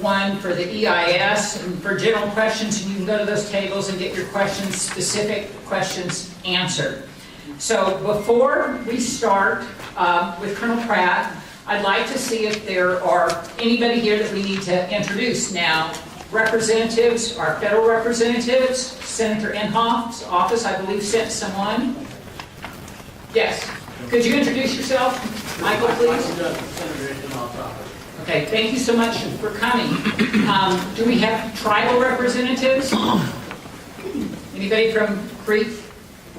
one for the EIS, and for general questions, and you can go to those tables and get your questions, specific questions answered. So before we start with Colonel Pratt, I'd like to see if there are anybody here that we need to introduce. Now, representatives, our federal representatives, Senator Inhofe's office, I believe, sent someone. Yes. Could you introduce yourself, Michael, please? Senator Inhofe's office. Okay, thank you so much for coming. Do we have tribal representatives? Anybody from Creek,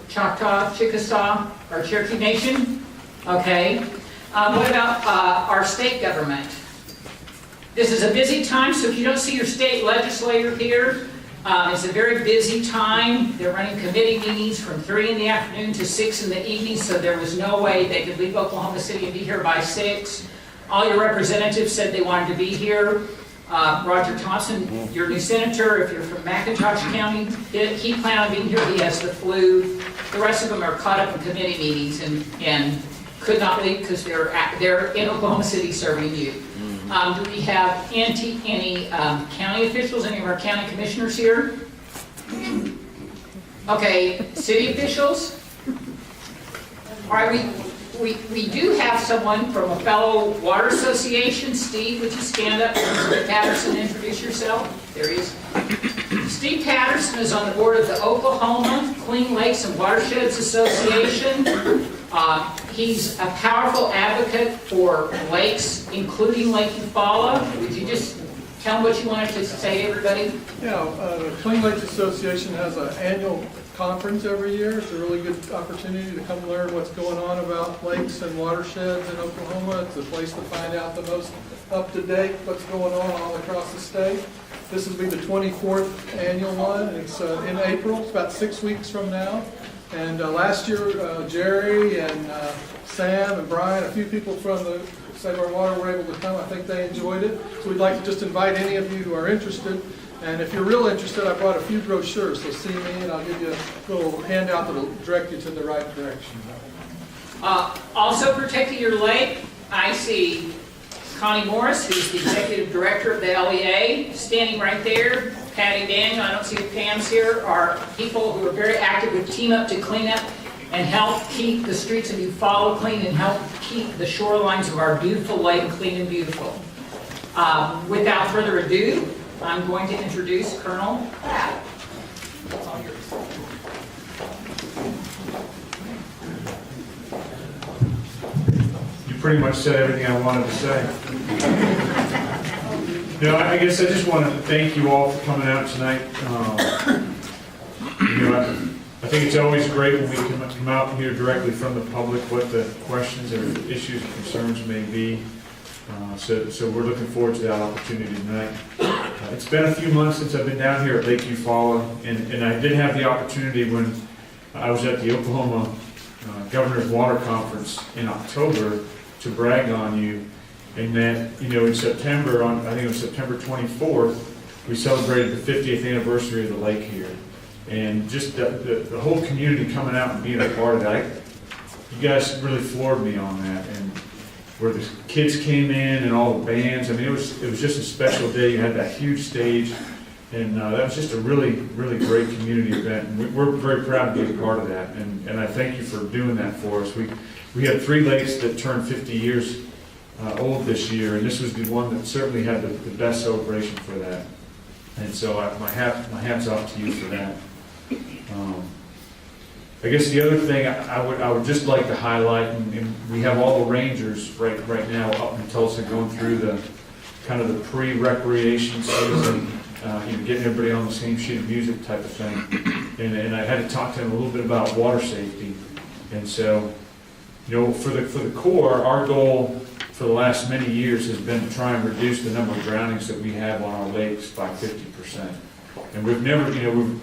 Choctaw, Chickasaw, or Cherokee Nation? Okay. What about our state government? This is a busy time, so if you don't see your state legislator here, it's a very busy time. They're running committee meetings from 3 in the afternoon to 6 in the evening, so there was no way they could leave Oklahoma City and be here by 6. All your representatives said they wanted to be here. Roger Thompson, your new senator, if you're from McIntosh County, he planned on being here. He has the flu. The rest of them are caught up in committee meetings and could not leave because they're in Oklahoma City serving you. Do we have any county officials, any of our county commissioners here? Okay, city officials? All right, we do have someone from a fellow water association. Steve, would you stand up? Mr. Patterson, introduce yourself. There he is. Steve Patterson is on the board of the Oklahoma Clean Lakes and Watersheds Association. He's a powerful advocate for lakes, including Lake Eufaula. Would you just tell him what you wanted to say to everybody? Yeah, the Clean Lakes Association has an annual conference every year. It's a really good opportunity to come learn what's going on about lakes and watersheds in Oklahoma. It's a place to find out the most up-to-date what's going on all across the state. This will be the 24th annual one. It's in April. It's about 6 weeks from now. And last year, Jerry and Sam and Brian, a few people from the Save Our Water were able to come. I think they enjoyed it. So we'd like to just invite any of you who are interested. And if you're real interested, I brought a few brochures. So see me and I'll give you a little handout that will direct you to the right direction. Also protecting your lake, I see Connie Morris, who's the executive director of the LEA, standing right there. Patty Daniel, I don't see if Pam's here, are people who are very active with Team Up to clean up and help keep the streets of Eufaula clean and help keep the shorelines of our beautiful lake clean and beautiful. Without further ado, I'm going to introduce Colonel Pratt. It's all yours. You pretty much said everything I wanted to say. I guess I just want to thank you all for coming out tonight. I think it's always great when we can come out and hear directly from the public what the questions or issues and concerns may be. So we're looking forward to that opportunity tonight. It's been a few months since I've been down here at Lake Eufaula, and I did have the opportunity when I was at the Oklahoma Governor's Water Conference in October to brag on you. And that, in September, I think it was September 24th, we celebrated the 50th anniversary of the lake here. And just the whole community coming out and being a part of that, you guys really floored me on that. And where the kids came in and all the bands, I mean, it was just a special day. You had that huge stage, and that was just a really, really great community event. And we're very proud to be a part of that. And I thank you for doing that for us. We had 3 lakes that turned 50 years old this year, and this was the one that certainly had the best celebration for that. And so my hat's off to you for that. I guess the other thing I would just like to highlight, and we have all the rangers right now up in Tulsa going through the kind of the pre-recreation season, getting everybody on the same sheet of music type of thing. And I had to talk to them a little bit about water safety. And so, for the Corps, our goal for the last many years has been to try and reduce the number of drownings that we have on our lakes by 50%. And we've never, we're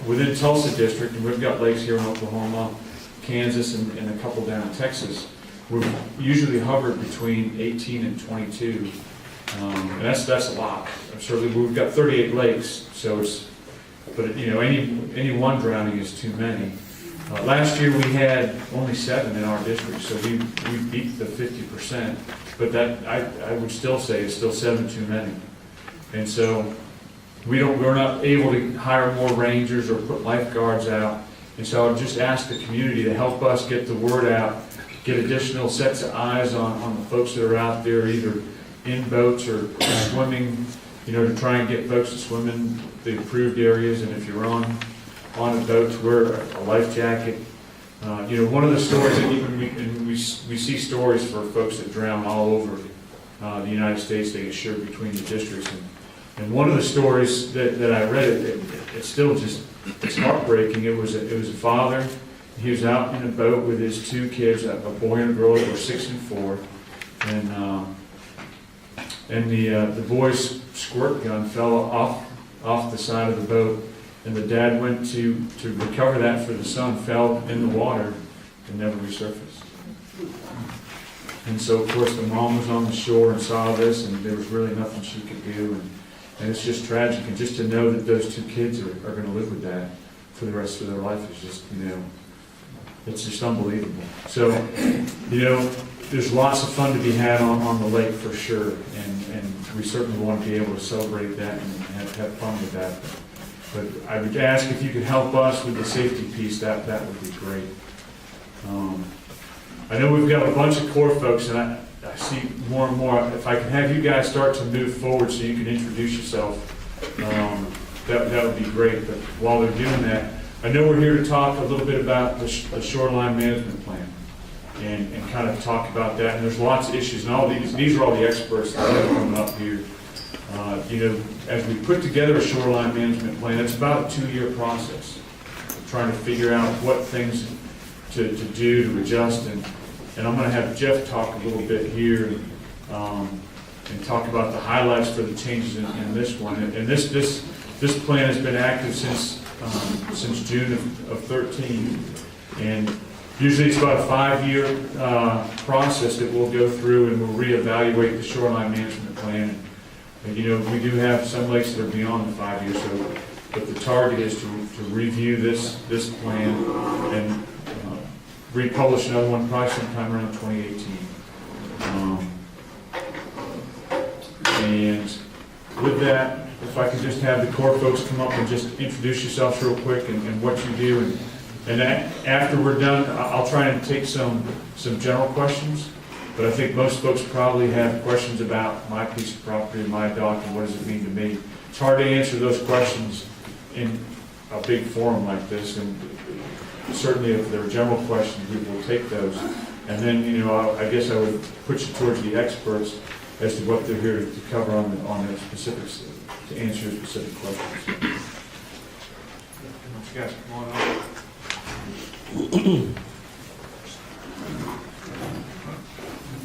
within Tulsa District, and we've got lakes here in Oklahoma, Kansas, and a couple down in Texas. We've usually hovered between 18 and 22. And that's a lot. Certainly, we've got 38 lakes, so but any one drowning is too many. Last year we had only 7 in our district, so we beat the 50%. But that I would still say is still 7 too many. And so we're not able to hire more rangers or put lifeguards out. And so I would just ask the community to help us get the word out, get additional sets of eyes on the folks that are out there, either in boats or swimming, to try and get folks to swim in the approved areas. And if you're on a boat, to wear a life jacket. One of the stories that even we see stories for folks that drown all over the United States. They get shared between the districts. And one of the stories that I read, it's still just, it's heartbreaking. It was a father. He was out in a boat with his two kids, a boy and a girl that were 6 and 4. And the boy's squirt gun fell off the side of the boat. And the dad went to recover that for the son, fell in the water and never resurfaced. And so, of course, the mom was on the shore and saw this, and there was really nothing she could do. And it's just tragic. And just to know that those two kids are going to live with that for the rest of their life is just, it's just unbelievable. So, there's lots of fun to be had on the lake for sure. And we certainly want to be able to celebrate that and have fun with that. But I would ask if you could help us with the safety piece, that would be great. I know we've got a bunch of core folks, and I see more and more. If I can have you guys start to move forward so you can introduce yourself, that would be great. But while they're doing that, I know we're here to talk a little bit about the shoreline management plan and kind of talk about that. And there's lots of issues, and all these are all the experts that are coming up here. As we put together a shoreline management plan, it's about a 2-year process. Trying to figure out what things to do, to adjust, and I'm going to have Jeff talk a little bit here and talk about the highlights for the changes in this one. And this plan has been active since June of 13, and usually it's about a 5-year process that we'll go through, and we'll reevaluate the shoreline management plan. And, we do have some lakes that are beyond the 5 years, but the target is to review this plan and republish another one probably sometime around 2018. And with that, if I could just have the core folks come up and just introduce yourselves real quick and what you do. And after we're done, I'll try and take some general questions. But I think most folks probably have questions about my piece of property, my dock, and what does it mean to me. It's hard to answer those questions in a big forum like this, and certainly if there are general questions, we will take those. And then, I guess I would put you towards the experts as to what they're here to cover on the specifics, to answer your specific questions. You guys, come on up.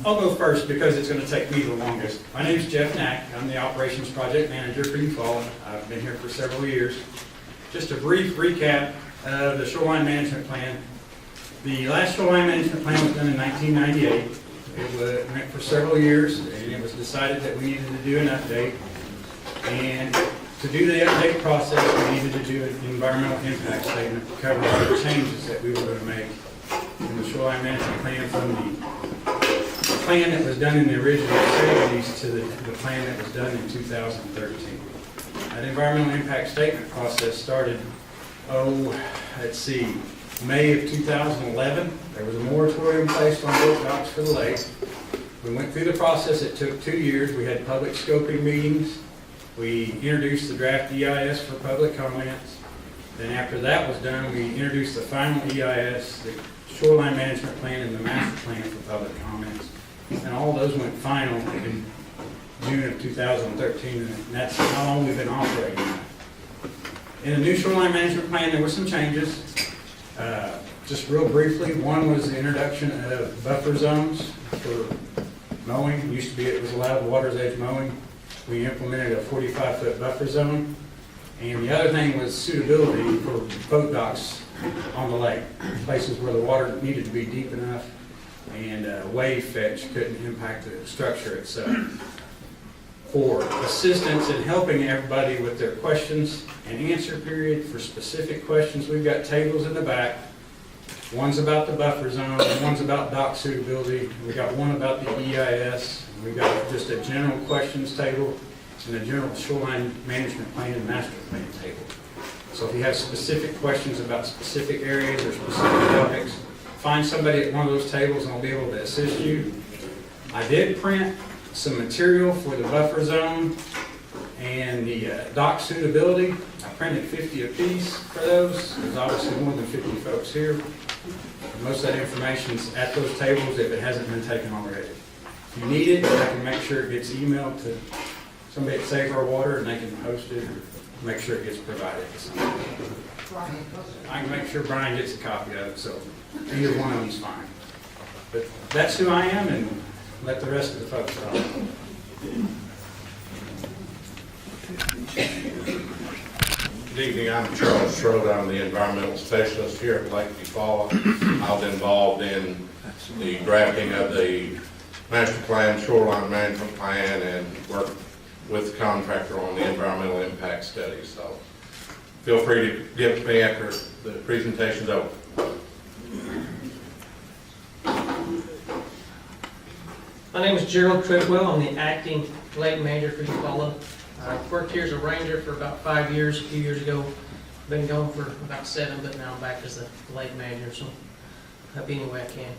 I'll go first because it's going to take me the longest. My name is Jeff Knack. I'm the Operations Project Manager for UFAL. I've been here for several years. Just a brief recap of the Shoreline Management Plan. The last Shoreline Management Plan was done in 1998. It went for several years, and it was decided that we needed to do an update. And to do the update process, we needed to do an environmental impact statement to cover all the changes that we were going to make in the Shoreline Management Plan from the plan that was done in the original 70s to the plan that was done in 2013. That environmental impact statement process started, May of 2011. There was a moratorium placed on boat docks for the lake. We went through the process. It took 2 years. We had public scoping meetings. We introduced the draft EIS for public comments. Then after that was done, we introduced the final EIS, the shoreline management plan, and the master plan for public comments. And all those went final in June of 2013, and that's how long we've been operating. In the new shoreline management plan, there were some changes. Just real briefly, one was the introduction of buffer zones for mowing. It used to be it was allowed water's edge mowing. We implemented a 45-foot buffer zone. And the other thing was suitability for boat docks on the lake, places where the water needed to be deep enough and wave fetch couldn't impact the structure itself. For assistance in helping everybody with their questions and answer period for specific questions, we've got tables in the back. One's about the buffer zone, one's about dock suitability. We got one about the EIS. We got just a general questions table. and a general shoreline management plan and master plan table. So if you have specific questions about specific areas or specific topics, find somebody at one of those tables and I'll be able to assist you. I did print some material for the buffer zone and the dock suitability. I printed 50 apiece for those. There's obviously more than 50 folks here. Most of that information's at those tables if it hasn't been taken already. If you need it, I can make sure it gets emailed to somebody at Save Our Water and they can post it or make sure it gets provided to somebody. I can make sure Brian gets a copy of it, so either one of them's fine. But that's who I am, and let the rest of the folks talk. Good evening, I'm Charles Schroeder. I'm the environmental specialist here at Lake Eufaula. I was involved in the drafting of the master plan, shoreline management plan, and worked with the contractor on the environmental impact study. So feel free to get me after the presentation's over. My name is Gerald Treadwell. I'm the acting lake manager for Eufaula. I've worked here as a ranger for about 5 years. A few years ago, been gone for about 7, but now I'm back as the lake manager, so help any way I can.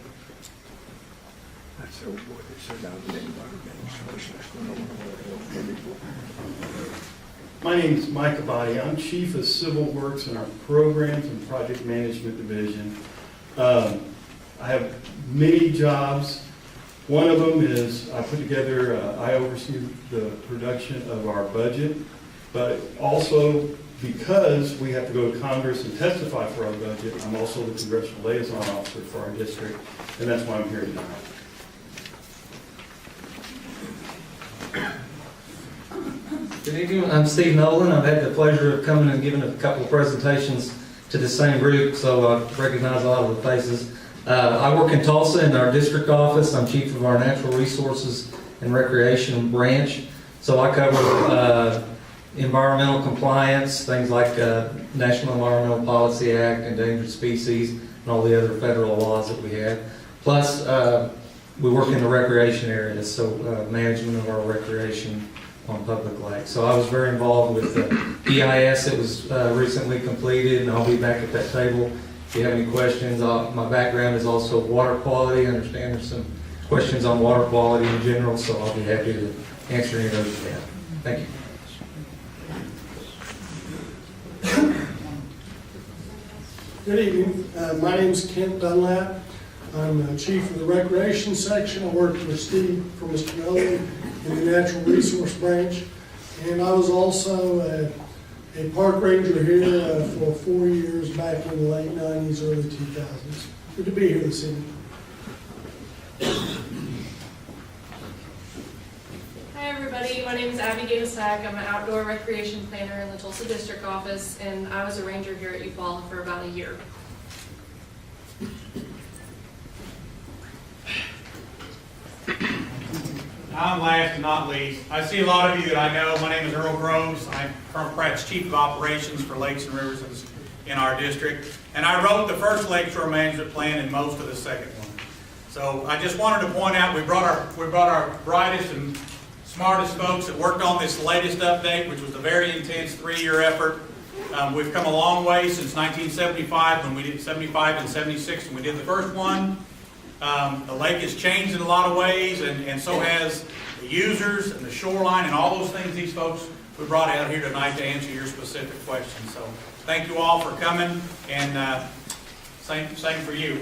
My name is Mike Abadi. I'm Chief of Civil Works in our Programs and Project Management Division. I have many jobs. One of them is I oversee the production of our budget, but also because we have to go to Congress and testify for our budget, I'm also the Congressional Liaison Officer for our district, and that's why I'm here tonight. Good evening. I'm Steve Nolan. I've had the pleasure of coming and giving a couple of presentations to the same group, so I recognize a lot of the faces. I work in Tulsa in our district office. I'm chief of our natural resources and recreation branch. So I cover environmental compliance, things like National Environmental Policy Act, Endangered Species, and all the other federal laws that we have. Plus, we work in the recreation areas, so management of our recreation on public lakes. So I was very involved with the EIS that was recently completed, and I'll be back at that table. If you have any questions, my background is also water quality. I understand there's some questions on water quality in general, so I'll be happy to answer any of those you have. Thank you. Good evening. My name is Kent Dunlap. I'm Chief of the Recreation Section. I worked with Steve for Mr. Nolan in the Natural Resource Branch. And I was also a park ranger here for 4 years back in the late 90s, early 2000s. Good to be here this evening. Hi everybody, my name is Abby Gatesack. I'm an outdoor recreation planner in the Tulsa District Office, and I was a ranger here at Eufaula for about a year. I'm last and not least. I see a lot of you that I know. My name is Earl Groves. I'm Colonel Pratt's Chief of Operations for Lakes and Rivers in our district. And I wrote the first lakeshore management plan and most of the second one. So I just wanted to point out we brought our brightest and smartest folks that worked on this latest update, which was a very intense 3-year effort. We've come a long way since 1975 when we did 75 and 76 when we did the first one. The lake has changed in a lot of ways, and so has the users and the shoreline and all those things these folks we brought out here tonight to answer your specific questions. So thank you all for coming, and same for you.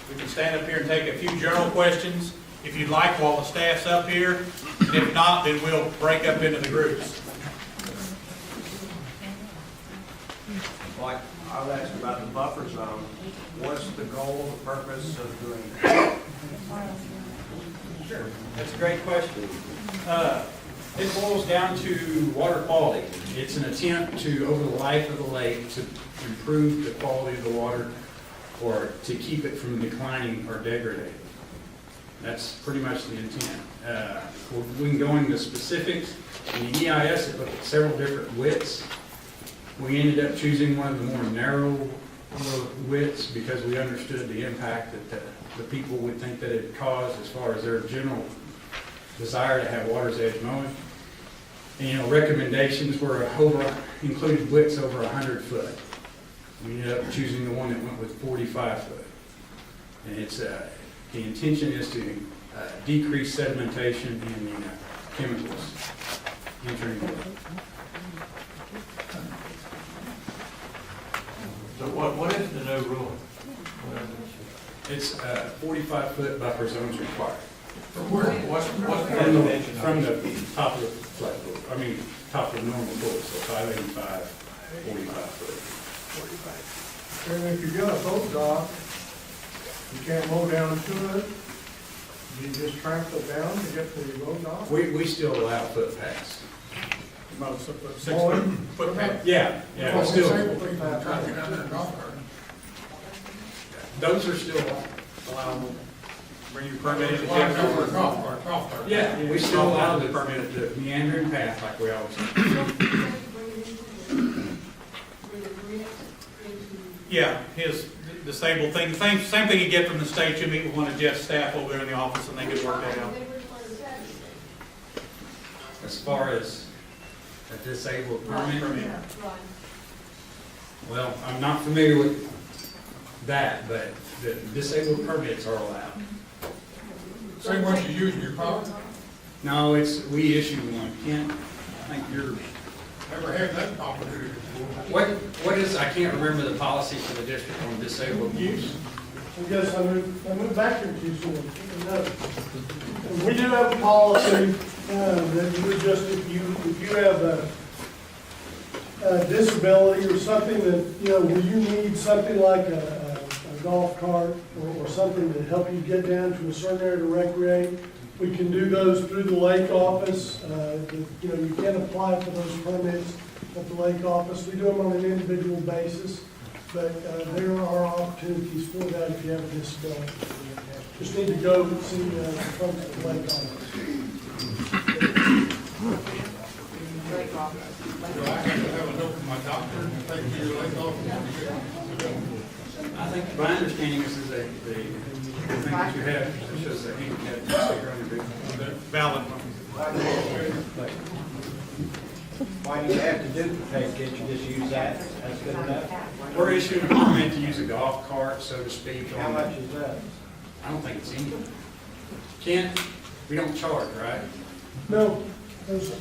We can stand up here and take a few general questions if you'd like while the staff's up here, and if not, then we'll break up into the groups. Like I was asking about the buffer zone, what's the goal, the purpose of doing that? Sure, that's a great question. It boils down to water quality. It's an attempt to, over the life of the lake, to improve the quality of the water or to keep it from declining or degrading. That's pretty much the intent. We can go into specifics. In the EIS, it looked at several different widths. We ended up choosing one of the more narrow widths because we understood the impact that the people would think that it caused as far as their general desire to have water's edge mowing. And, recommendations were included widths over 100 foot. We ended up choosing the one that went with 45 foot. And it's, the intention is to decrease sedimentation and the chemicals entering the lake. So what is the new rule? It's 45 foot buffer zones required. What's the dimension? From the top of the flat pool, top of the normal pool, so 585, 45 foot. And if you got a boat dock, you can't mow down to it, you just trample it down to get to your boat dock? We still allow footpaths. About 6 Mowing? foot pad. Yeah, Well, still, disabled people are trying to get down there and golf cart. those are still Allow, bring your permit in. Golf cart. yeah, we still allow the meandering path like we always do. Yeah, his disabled thing, same thing you get from the state. You meet with one of Jeff's staff over there in the office and they can work that out. As far as a disabled permit, well, I'm not familiar with that, but the disabled permits are allowed. Say once you use your power, No, we issue one. Kent, I think you're, never had that opportunity before. what is, I can't remember the policy for the district on disabled use. I guess I moved back here too soon. We do have a policy that you just, if you have a disability or something that, where you need something like a golf cart or something to help you get down to a certain area to recreate, we can do those through the lake office. You can apply for those permits at the lake office. We do them on an individual basis, but there are opportunities for that if you have a disability. Just need to go and see the folks at the lake office. Do I have to have a note from my doctor and take to your lake office? I think, my understanding is that the thing that you have shows a handicap sticker on your big. Valid. Why do you have to duplicate? Can't you just use that? That's good enough. We're issuing a permit to use a golf cart, so to speak. How much is that? I don't think it's any. Kent, we don't charge, right? No, those,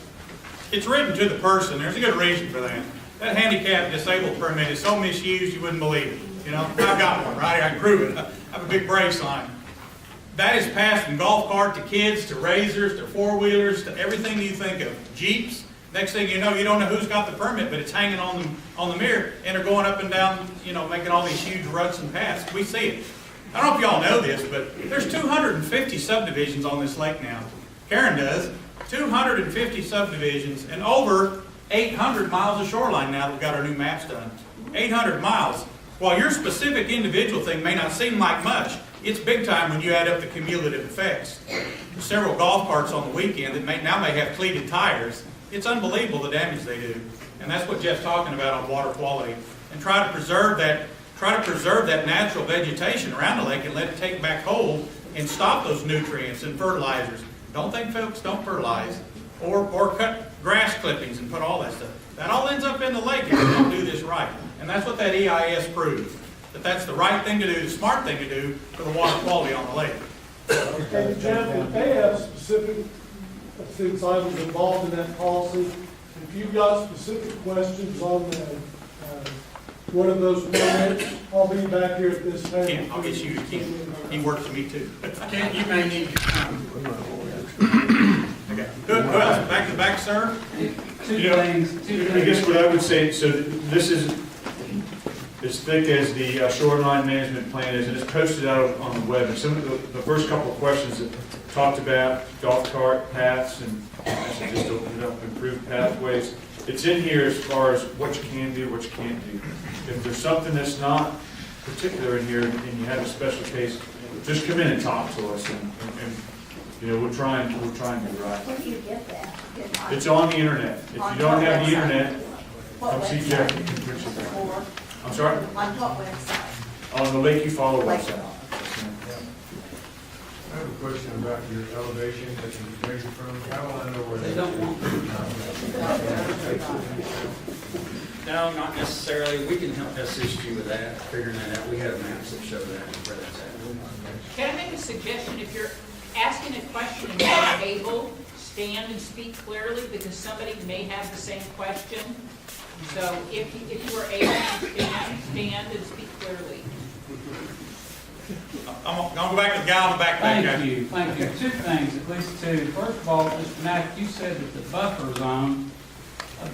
It's written to the person. There's a good reason for that. That handicap disabled permit is so misused you wouldn't believe it. I've got one right here. I can prove it. I have a big brace on it. That is passed from golf cart to kids to razors to four-wheelers to everything you think of. Jeeps. Next thing you know who's got the permit, but it's hanging on the mirror, and they're going up and down, making all these huge ruts and paths. We see it. I don't know if y'all know this, but there's 250 subdivisions on this lake now. Karen does. 250 subdivisions and over 800 miles of shoreline now that we've got our new maps done. 800 miles. While your specific individual thing may not seem like much, it's big time when you add up the cumulative effects. There's several golf carts on the weekend that may have cleated tires. It's unbelievable the damage they do. And that's what Jeff's talking about on water quality. And try to preserve that natural vegetation around the lake and let it take back hold and stop those nutrients and fertilizers. Don't think folks don't fertilize or cut grass clippings and put all that stuff. That all ends up in the lake if we don't do this right. And that's what that EIS proves. That's the right thing to do, the smart thing to do for the water quality on the lake. and Jeff, if they have specific, since I was involved in that policy, if you've got specific questions on one of those permits, I'll be back here at this table. Ken, I'll get you to Ken. He works for me too. Kent, you may need to come. Okay. Who else? Back to back, sir? Two things. I guess what I would say, so this is as thick as the shoreline management plan is, and it's posted out on the web. And some of the first couple of questions that talked about golf cart paths and just to improve pathways. It's in here as far as what you can do, what you can't do. If there's something that's not particular in here and you have a special case, just come in and talk to us, and we'll try and do right. Where do you get that? It's on the internet. If you don't have the internet, come see Jeff. I'm sorry? On what website? On the Lake You Follow website. I have a question about your elevation that you measured from. How will I know where They don't want No, not necessarily. We can help assist you with that, figuring that out. We have maps that show that, where that's at. Can I make a suggestion? If you're asking a question and you're able, stand and speak clearly, because somebody may have the same question. So if you are able to stand and speak clearly. I'm gonna go back to the guy on the back there. Thank you. Two things, at least two. First of all, Mr. Mack, you said that the buffer zone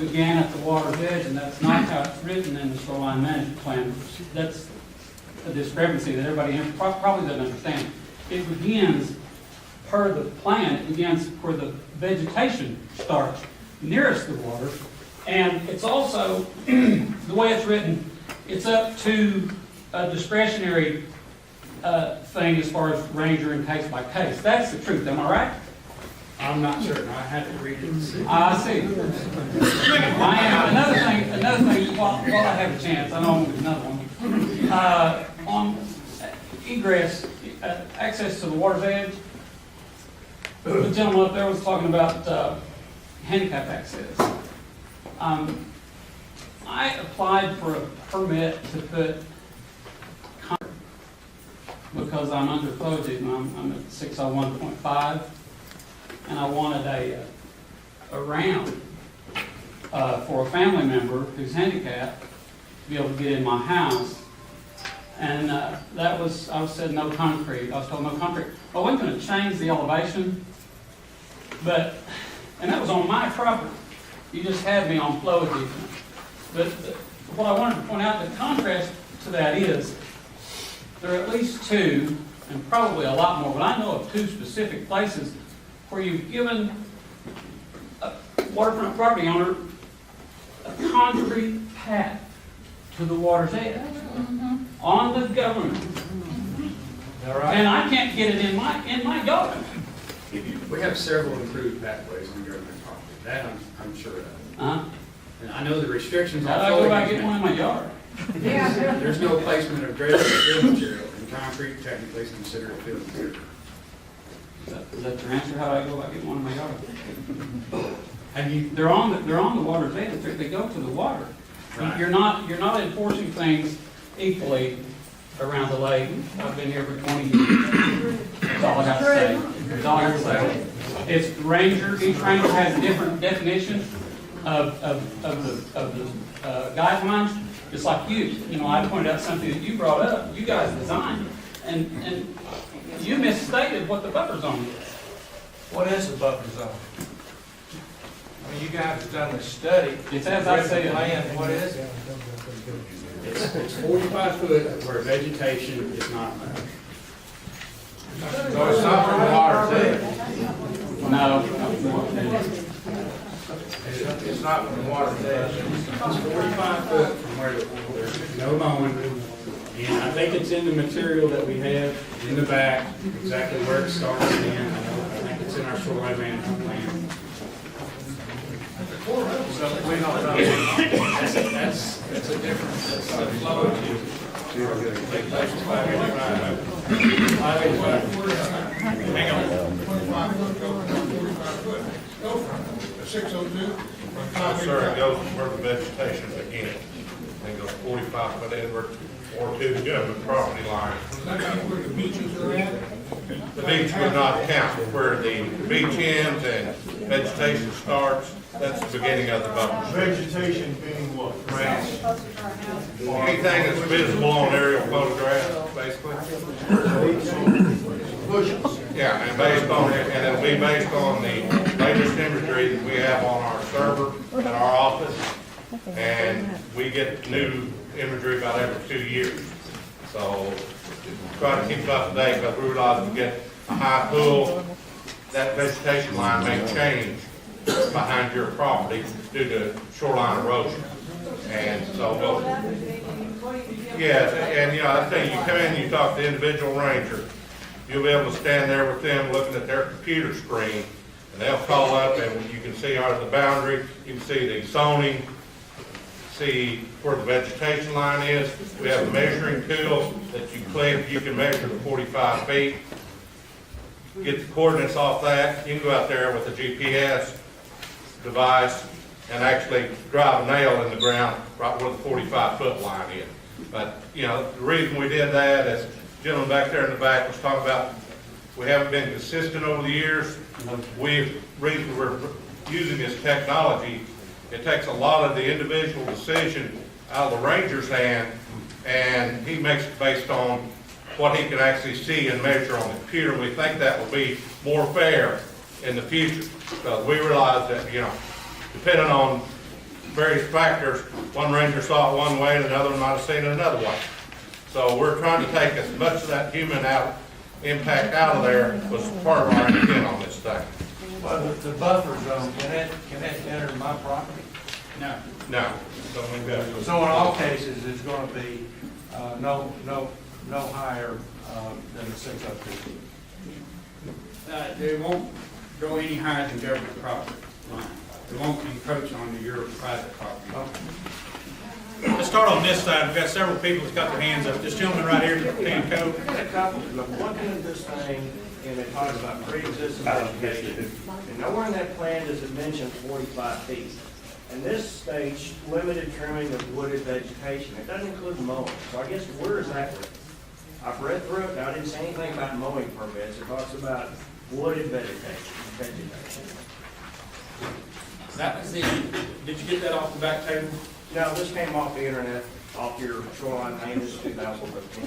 began at the water's edge, and that's not how it's written in the shoreline management plan. That's a discrepancy that everybody probably doesn't understand. It begins, per the plan, it begins where the vegetation starts, nearest the water. And it's also, the way it's written, it's up to a discretionary thing as far as ranger and case by case. That's the truth, am I right? I'm not certain. I had to read it and see. I see. Another thing, while I have a chance, I know I'm with another one. On egress, access to the water's edge, the gentleman up there was talking about handicap access. I applied for a permit to put because I'm under coded and I'm at 601.5, and I wanted a ramp for a family member who's handicapped to be able to get in my house. And I was said no concrete. I was told no concrete. Well, we're going to change the elevation, and that was on my property. You just had me on flow adhesion. But what I wanted to point out, the contrast to that is, there are at least two, and probably a lot more, but I know of two specific places where you've given a waterfront property owner a concrete path to the water's edge on the government. And I can't get it in my yard. We have several improved pathways on government property. That I'm sure of. And I know the restrictions on How do I go about getting one in my yard? There's no placement of dredged fill material, and concrete technically is considered fill material. Is that your answer? How do I go about getting one in my yard? They're on the water's edge. They go to the water. Right. You're not enforcing things equally around the lake. I've been here for 20 years. That's all I got to say. That's all I got to say. It's ranger. Each ranger has a different definition of the guidelines. Just like you know, I pointed out something that you brought up. You guys designed, and you misstated what the buffer zone is. What is the buffer zone? I mean, you guys have done the study. It's as I say. Land, what is it? It's 45 foot where vegetation is not allowed. So it's not from the water's edge. No. It's not from the water's edge. It's 45 foot from where there's no mowing. And I think it's in the material that we have in the back, exactly where it starts in. I think it's in our shoreline management plan. So we don't know. That's a difference. That's a flow of you. Hang on. 602? Sir, it goes where the vegetation begins. It goes 45 foot inward or to the government property line. Is that where the beaches are at? The beach would not count. Where the beach ends and vegetation starts, that's the beginning of the buffer. Vegetation being what? Grass? Anything that's visible on aerial photographs, basically. Bushes? Yeah, and based on it, and it'll be based on the latest imagery that we have on our server at our office. And we get new imagery about every 2 years. So try to keep up to date, because we realize we get a high pool, that vegetation line may change behind your property due to shoreline erosion. And so, yes, and you know, I think you come in, you talk to the individual ranger, you'll be able to stand there with them looking at their computer screen, and they'll call up and you can see the boundary, you can see the zoning, see where the vegetation line is. We have a measuring tool that you click, you can measure the 45 feet. get the coordinates off that. You can go out there with a GPS device and actually drive a nail in the ground right where the 45-foot line is. But, you know, the reason we did that, as the gentleman back there in the back was talking about, we haven't been consistent over the years. Reason we're using this technology, it takes a lot of the individual decision out of the ranger's hand, and he makes it based on what he can actually see and measure on the computer. We think that will be more fair in the future, because we realize that, you know, depending on various factors, one ranger saw it one way and another might have seen it another way. So we're trying to take as much of that human impact out of there was part of our intent on this thing. Well, the buffer zone, can that enter my property? No. No, don't think that. So in all cases, it's gonna be, no higher, than the 6 up feet. They won't go any higher than government property line. They won't encroach onto your private property. Let's start on this side. We've got several people that's got their hands up. This gentleman right here, Dan Coe. I got a couple, look, looking at this thing, and it talks about pre-existing vegetation. And nowhere in that plan does it mention 45 feet. And this states limited trimming of wooded vegetation. It doesn't include mowing. So I guess where is that written? I've read through it, and I didn't see anything about mowing permits. It talks about wooded vegetation. That was the, did you get that off the back table? No, this came off the internet, off your shoreline maintenance 2015.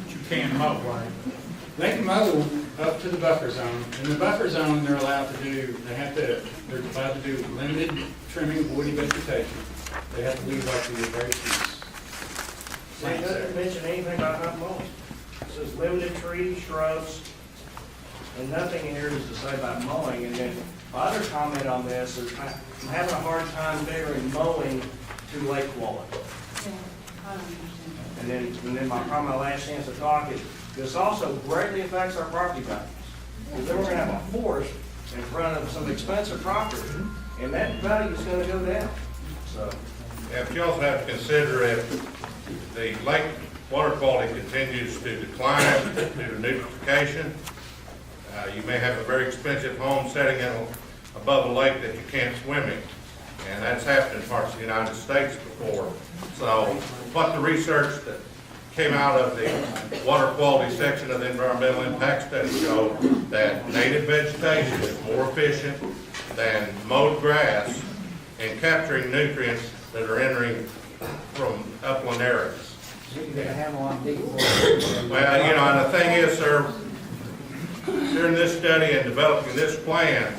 You can mow, right? They can mow up to the buffer zone. In the buffer zone, they're allowed to do, they're allowed to do limited trimming of woody vegetation. They have to leave like the very It doesn't mention anything about not mowing. It says limited trees, shrubs, and nothing in here is to say about mowing. And then my other comment on this is I'm having a hard time figuring mowing to lake quality. And then probably my last chance to talk is, this also greatly affects our property values. Because then we're gonna have a forest in front of some expensive property, and that value is gonna go down, so. Yeah, but you also have to consider if the lake water quality continues to decline due to nitrification, you may have a very expensive home setting in above a lake that you can't swim in. And that's happened in parts of the United States before. So what the research that came out of the water quality section of the environmental impact study showed that native vegetation is more efficient than mowed grass in capturing nutrients that are entering from upland areas. You can get a handle on deep. Well, you know, and the thing is, sir, during this study and developing this plan,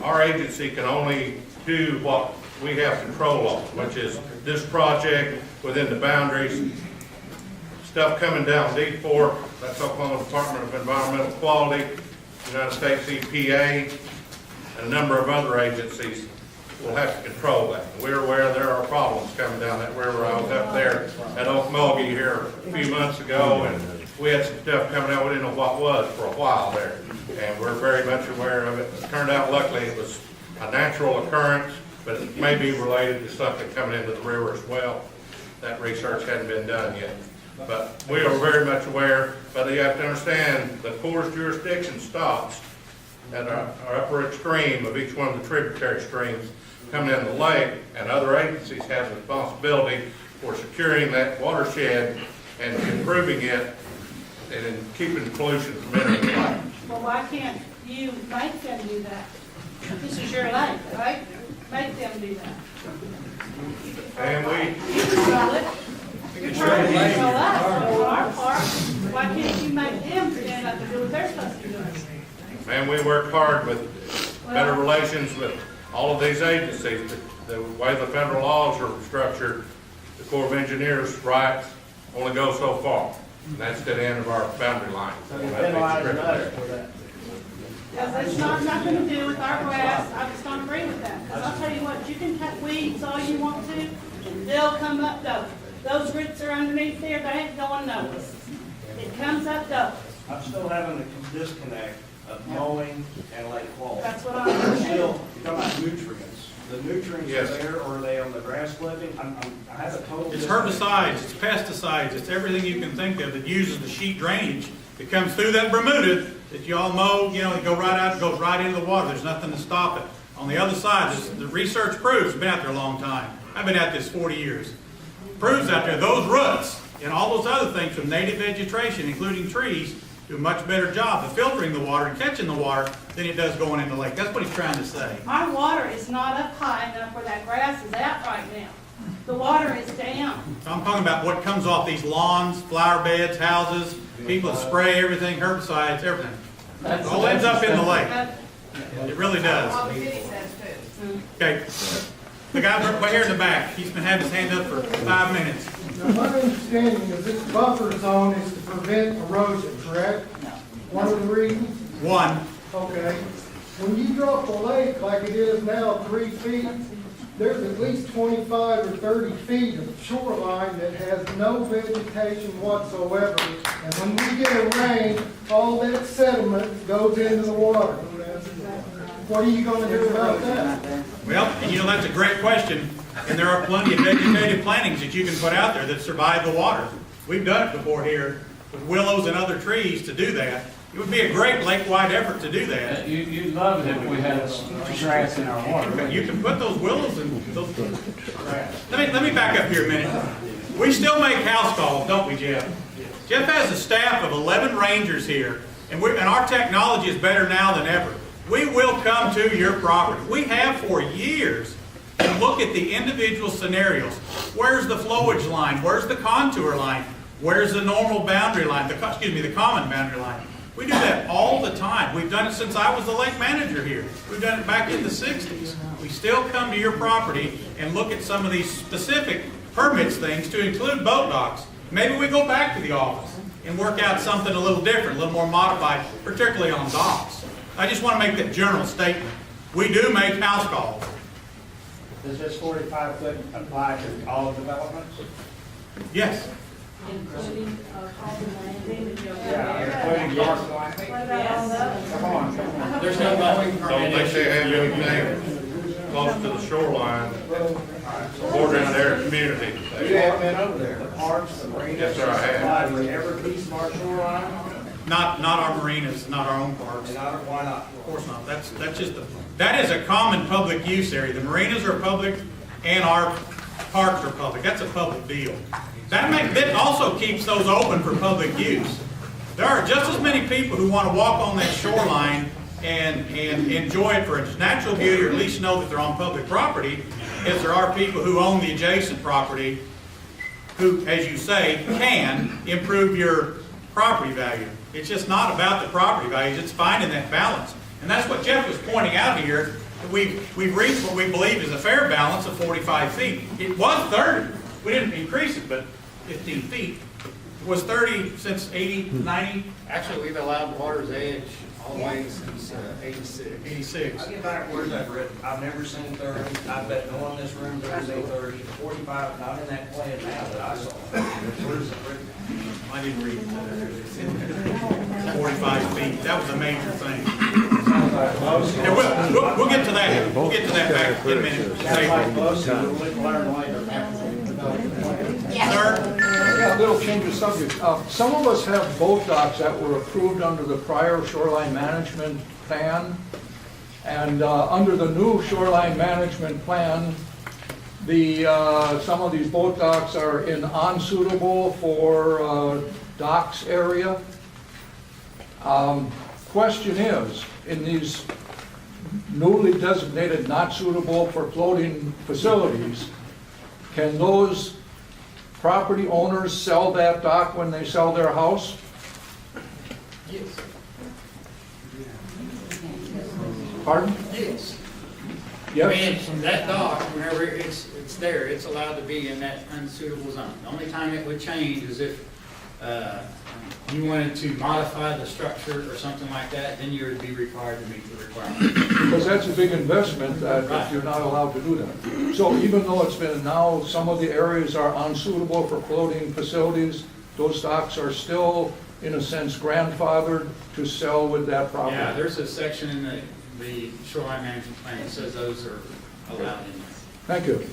our agency can only do what we have control of, which is this project within the boundaries. Stuff coming down Deep Fork, that's Oklahoma Department of Environmental Quality, United States EPA, and a number of other agencies will have to control that. We're aware there are problems coming down that river. I was up there at Okmulgee here a few months ago, and we had some stuff coming out we didn't know what it was for a while there. And we're very much aware of it. It turned out luckily it was a natural occurrence, but it may be related to something coming into the river as well. That research hadn't been done yet. But we are very much aware, but you have to understand the Corps' jurisdiction stops at our upper extreme of each one of the tributary streams coming in the lake, and other agencies have the responsibility for securing that watershed and improving it and keeping pollution from entering the lake. Well, why can't you make them do that? This is your lake, right? Make them do that. And You control it. You're trying to control us, so our part, why can't you make them stand up and do what they're supposed to do? man, we work hard with better relations with all of these agencies. The way the federal laws are structured, the Corps of Engineers' rights only go so far. And that's the end of our boundary line. Because it's not nothing to do with our grass. I just don't agree with that. Because I'll tell you what, you can cut weeds all you want to, they'll come up double. Those roots are underneath there, they ain't going nowhere. It comes up double. I'm still having the disconnect of mowing and lake quality. That's what I'm saying. Still, you're talking about nutrients. The nutrients Yes. are there, or are they on the the grass clipping, I have a total. It's herbicides, it's pesticides, it's everything you can think of that uses the sheet drainage that comes through that Bermuda that you all mow, you know, it goes right into the water. There's nothing to stop it. On the other side, the research proves, it's been out there a long time. I've been at this 40 years. Proves out there, those roots and all those other things from native vegetation, including trees, do a much better job of filtering the water and catching the water than it does going in the lake. That's what he's trying to say. My water is not up high enough where that grass is out right now. The water is down. I'm talking about what comes off these lawns, flower beds, houses, people that spray everything, herbicides, everything. It all ends up in the lake. It really does. All the city says too. Okay. The guy right here in the back, he's been having his hand up for 5 minutes. Now, my understanding is this buffer zone is to prevent erosion, correct? No. One of the reasons? One, Okay. When you drop a lake like it is now, 3 feet, there's at least 25 or 30 feet of shoreline that has no vegetation whatsoever. And when we get a rain, all that sediment goes into the water. What are you gonna do about that? well, and you know, that's a great question. And there are plenty of vegetative plantings that you can put out there that survive the water. We've done it before here with willows and other trees to do that. It would be a great lake-wide effort to do that. You'd love it if we had grass in our water. You can put those willows and those. Let me back up here a minute. We still make house calls, don't we, Jeff? Jeff has a staff of 11 rangers here, and our technology is better now than ever. We will come to your property. We have for years and look at the individual scenarios. Where's the flowage line? Where's the contour line? Where's the normal boundary line? The common boundary line. We do that all the time. We've done it since I was the lake manager here. We've done it back in the 60s. We still come to your property and look at some of these specific permits things to include boat docks. Maybe we go back to the office and work out something a little different, a little more modified, particularly on docks. I just want to make that general statement. We do make house calls. Does this 45-foot apply to all developments? Yes. Including, including parcel line? Come on. There's no mowing Don't permit think issue. they have anything close to the shoreline, bordering their community. You have been over there. The parks, the marinas. Yes, sir, I have. Apply to every piece of our shoreline? Not our marinas, not our own parks. Why not? Of course not. That is a common public use area. The marinas are public and our parks are public. That's a public deal. That also keeps those open for public use. There are just as many people who want to walk on that shoreline and enjoy it for its natural beauty, or at least know that they're on public property, as there are people who own the adjacent property who, as you say, can improve your property value. It's just not about the property values, it's finding that balance. And that's what Jeff was pointing out here. We've reached what we believe is a fair balance of 45 feet. It was 30. We didn't increase it, but 15 feet. It was 30 since 80, 90? Actually, we've allowed water's edge all the way since 86. 86. I get back, where's that written? I've never seen 30. I bet no one in this room's ever seen 30. 45, not in that plan now that I saw. Where's it written? I didn't read that. 45 feet. That was a major thing. Yeah, we'll get to that. We'll get to that back in a minute. Sir? Yeah, a little change of subject. Some of us have boat docks that were approved under the prior shoreline management plan. And under the new shoreline management plan, some of these boat docks are in unsuitable for docks area. Question is, in these newly designated not suitable for floating facilities, can those property owners sell that dock when they sell their house? Yes. Pardon? Yes. Yes? And from that dock, whenever it's there, it's allowed to be in that unsuitable zone. The only time it would change is if you wanted to modify the structure or something like that, then you would be required to meet the requirements. Because that's a big investment that you're not allowed to do that. So even though it's been now, some of the areas are unsuitable for floating facilities, those docks are still, in a sense, grandfathered to sell with that property. Yeah, there's a section in the shoreline management plan that says those are allowed in there. Thank you.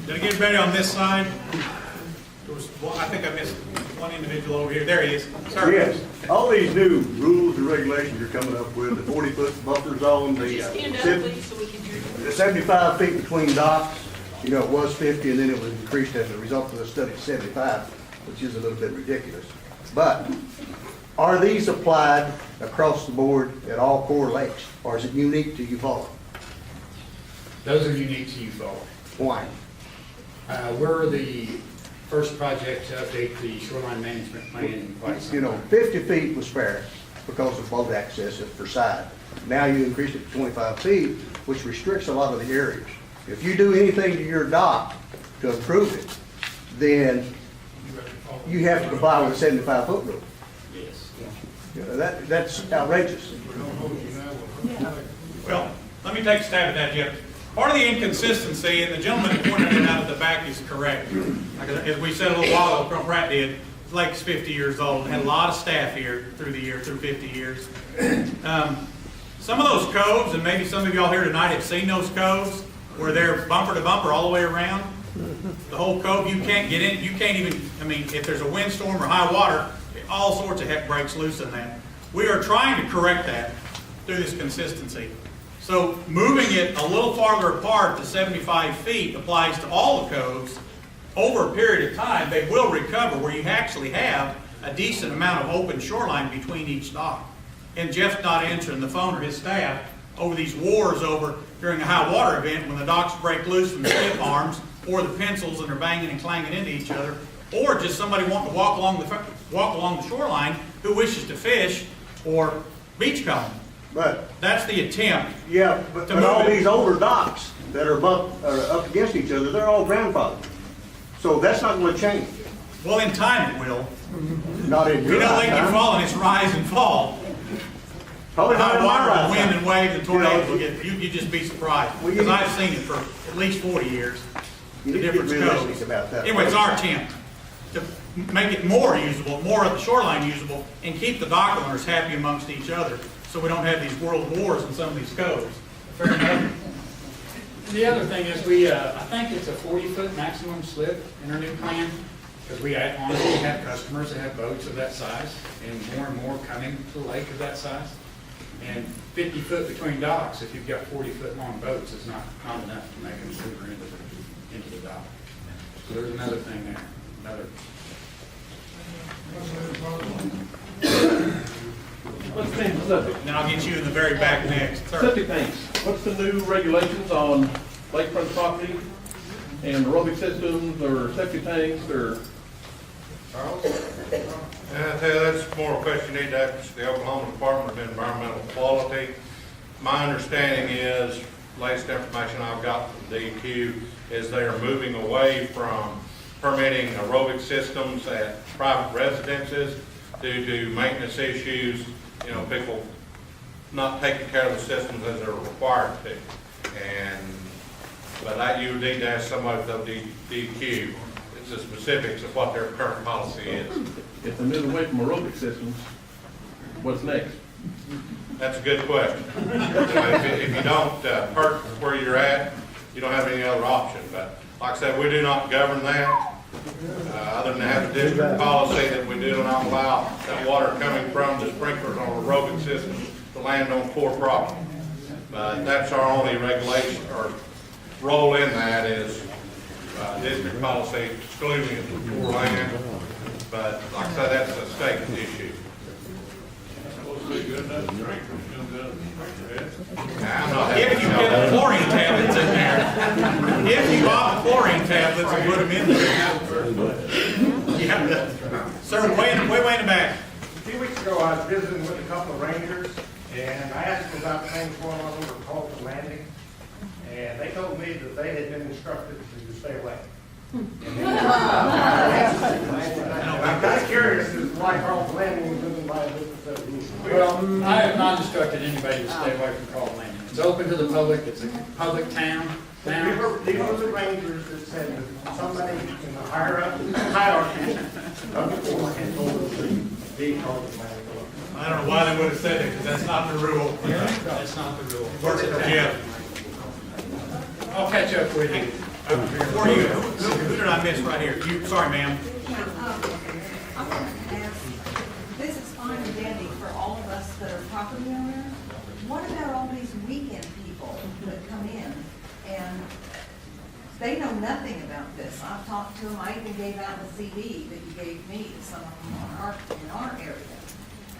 Did I get everybody on this side? There was, I think I missed one individual over here. There he is. Sir. Yes, all these new rules and regulations you're coming up with, the 40-foot buffer zone, the Stand up, please, so we can hear you. the 75 feet between docks, you know, it was 50 and then it was increased as a result of the study to 75, which is a little bit ridiculous. But are these applied across the board at all 4 lakes, or is it unique to Eufaula? Those are unique to Eufaula. Why? We're the first project to update the shoreline management plan in quite some You know, time. 50 feet was fair because of boat access for side. Now you increase it to 25 feet, which restricts a lot of the areas. If you do anything to your dock to improve it, then you have to comply with the 75-foot rule. Yes. You know, that's outrageous. Well, let me take a stab at that, Jeff. Part of the inconsistency, and the gentleman who pointed it out at the back is correct. Like, as we said a little while ago, Pratt did, the lake's 50 years old, and had a lot of staff here through 50 years. Some of those coves, and maybe some of y'all here tonight have seen those coves, where they're bumper to bumper all the way around. The whole cove, you can't get in, you can't even, I mean, if there's a windstorm or high water, all sorts of heck breaks loose in that. We are trying to correct that through this consistency. So moving it a little farther apart to 75 feet applies to all the coves. Over a period of time, they will recover where you actually have a decent amount of open shoreline between each dock. And Jeff's not answering the phone or his staff over these wars over during a high water event when the docks break loose from the skip arms or the pencils and they're banging and clanging into each other, or just somebody wanting to walk along the shoreline who wishes to fish or beach comb. But that's the attempt. Yeah, but all these older docks that are up against each other, they're all grandfathered. So that's not going to change. Well, in time it will. Not in your You know, Lake lifetime. Eufaula and its rise and fall. Probably not High in my water, and lifetime. wind and waves and tornadoes will get, you'd just be surprised. Well, Because I've seen it for at least 40 years. You The need to get different realistic coves. about that. Anyway, it's our attempt to make it more usable, more of the shoreline usable, and keep the dock owners happy amongst each other, so we don't have these world wars in some of these coves. Fair enough? The other thing is we, I think it's a 40-foot maximum slip in our new plan, because we honestly have customers that have boats of that size, and more coming to the lake of that size. And 50 foot between docks, if you've got 40-foot long boats, is not enough to make them super into the dock. So there's another thing there, Let's change the subject. And I'll get you in the very back next. Sir. Septic tanks. What's the new regulations on lakefront property and aerobic systems or septic tanks or? Charles? I tell you, that's more a question you need to ask the Oklahoma Department of Environmental Quality. My understanding is, latest information I've got from DEQ, is they are moving away from permitting aerobic systems at private residences due to maintenance issues, you know, people not taking care of the systems as they're required to. But you would need to ask somebody from DEQ the specifics of what their current policy is. If they move away from aerobic systems, what's next? That's a good question. If you don't perk where you're at, you don't have any other option. But like I said, we do not govern that. Other than have a district policy that we do not allow that water coming from the sprinklers on aerobic systems to land on poor property. But that's our only regulation or role in that is district policy excluding it from poor land. But like I said, that's a state issue. If you get the chlorine tablets in there, if you bought the chlorine tablets and put them in there. You have to, sir, way in the back. A few weeks ago, I was visiting with a couple of rangers, and I asked them about things going on over Colton Landing, and they told me that they had been instructed to stay away. I'm kind of curious as to why Carlton Landing was living by a business of rules. Well, I have not instructed anybody to stay away from Carl Landing. It's open to the public, it's a public town. These were the rangers that said that somebody in the higher up hierarchy of the board had told them to be Carlton Landing. I don't know why they would have said it, because that's not the rule. That's not the rule. Works for Jeff. I'll catch up with you. Before you, who did I miss right here? You, sorry, ma'am. I wanted to ask, this is fine and dandy for all of us that are property owners. What about all these weekend people that come in and they know nothing about this? I've talked to them, I even gave out the CD that you gave me to some of them in our area.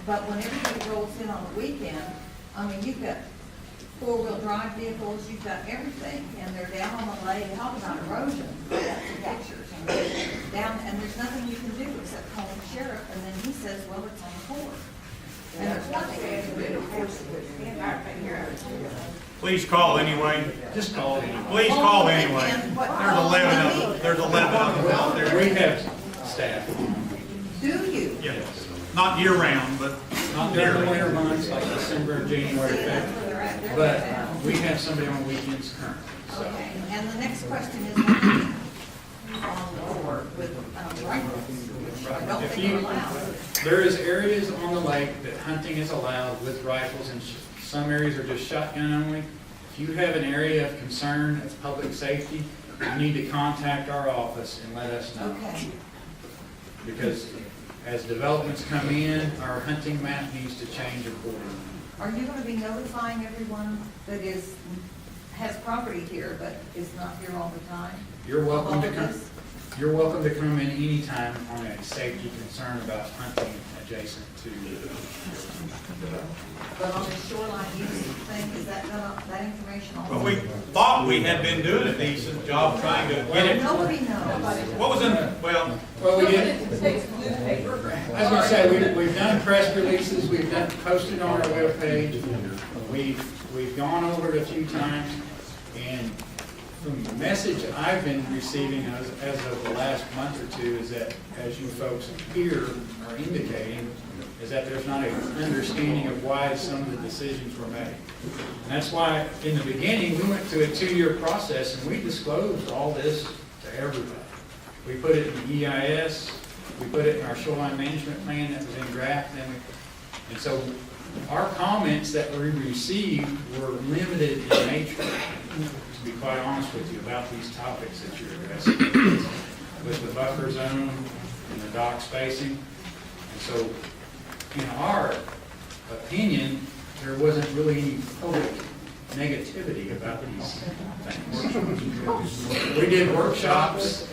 But when everybody rolls in on the weekend, I mean, you've got four-wheel drive vehicles, you've got everything, and they're down on the lake, talk about erosion, that's the pictures. And they're down, and there's nothing you can do except call the sheriff, and then he says, well, it's on the court. And there's nothing you can do, of course. Please call anyway. Just call me. Please call anyway. There's 11 of them. There's 11 of them out there. We have staff. Do you? Yes. Not year round, but Not during the winter months like December, January, February. But we have somebody on weekends currently. So. Okay, and the next question is, what do you on the board with rifles, which I don't If think are you, allowed? there is areas on the lake that hunting is allowed with rifles, and some areas are just shotgun only. If you have an area of concern of public safety, you need to contact our office and let us know. Okay, Because as developments come in, our hunting map needs to change accordingly. are you gonna be notifying everyone that has property here, but is not here all the time? You're welcome to All of come. this? You're welcome to come in anytime on a safety concern about hunting adjacent to. But on the shoreline use thing, is that information on? well, we thought we had been doing a decent job trying to get it. Nobody knows. What was in, well, Well, we did. I was gonna say, we've done press releases, we've done, posted on our webpage. We've gone over it a few times, and from the message I've been receiving as of the last month or two is that, as you folks here are indicating, is that there's not an understanding of why some of the decisions were made. And that's why, in the beginning, we went to a 2-year process, and we disclosed all this to everybody. We put it in the EIS, we put it in our shoreline management plan that was in draft, and so our comments that we received were limited in nature, to be quite honest with you, about these topics that you're addressing, with the buffer zone and the dock spacing. And so, in our opinion, there wasn't really any public negativity about these things. We did workshops.